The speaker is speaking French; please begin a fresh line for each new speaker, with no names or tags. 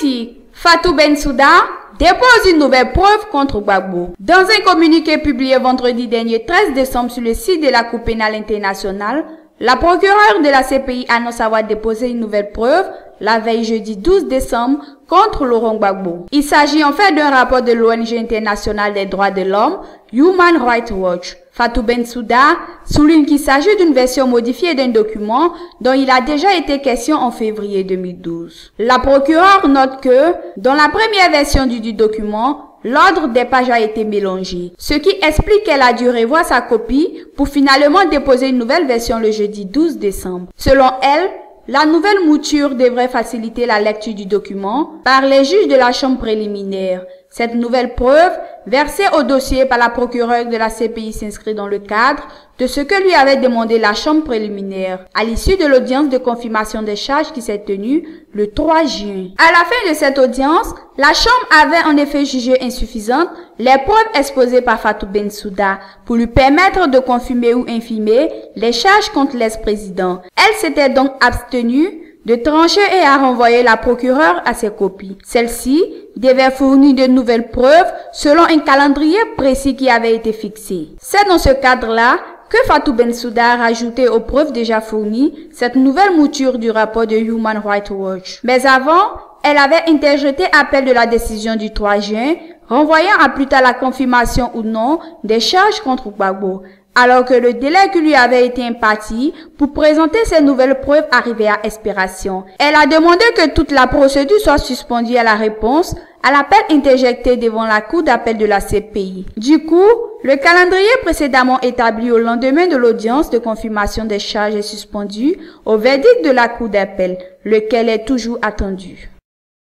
Haïti, Fatou Bensouda dépose une nouvelle preuve contre Gbagbo. Dans un communiqué publié vendredi dernier 13 décembre sur le site de la Cour pénale internationale, la procureure de la CPI annonce avoir déposé une nouvelle preuve la veille jeudi 12 décembre contre Laurent Gbagbo. Il s'agit en fait d'un rapport de l'ONG internationale des droits de l'homme, Human Rights Watch. Fatou Bensouda souligne qu'il s'agit d'une version modifiée d'un document dont il a déjà été question en février 2012. La procureure note que, dans la première version du document, l'ordre des pages a été mélangé, ce qui explique qu'elle a dû revoir sa copie pour finalement déposer une nouvelle version le jeudi 12 décembre. Selon elle, la nouvelle mouture devrait faciliter la lecture du document par les juges de la chambre préliminaire. Cette nouvelle preuve, versée au dossier par la procureure de la CPI, s'inscrit dans le cadre de ce que lui avait demandé la chambre préliminaire à l'issue de l'audience de confirmation des charges qui s'est tenue le 3 juin. À la fin de cette audience, la chambre avait en effet jugé insuffisantes les preuves exposées par Fatou Bensouda pour lui permettre de confirmer ou infirmer les charges contre l'ex-président. Elle s'était donc abstenue de trancher et à renvoyer la procureure à ses copies. Celle-ci devait fournir de nouvelles preuves selon un calendrier précis qui avait été fixé. C'est dans ce cadre-là que Fatou Bensouda a rajouté aux preuves déjà fournies cette nouvelle mouture du rapport de Human Rights Watch. Mais avant, elle avait interjeté appel de la décision du 3 juin, renvoyant à plus tard la confirmation ou non des charges contre Gbagbo, alors que le délai qui lui avait été imparti pour présenter ces nouvelles preuves arrivait à expiration. Elle a demandé que toute la procédure soit suspendue à la réponse à l'appel interjecté devant la cour d'appel de la CPI. Du coup, le calendrier précédemment établi au lendemain de l'audience de confirmation des charges est suspendu au verdict de la cour d'appel, lequel est toujours attendu.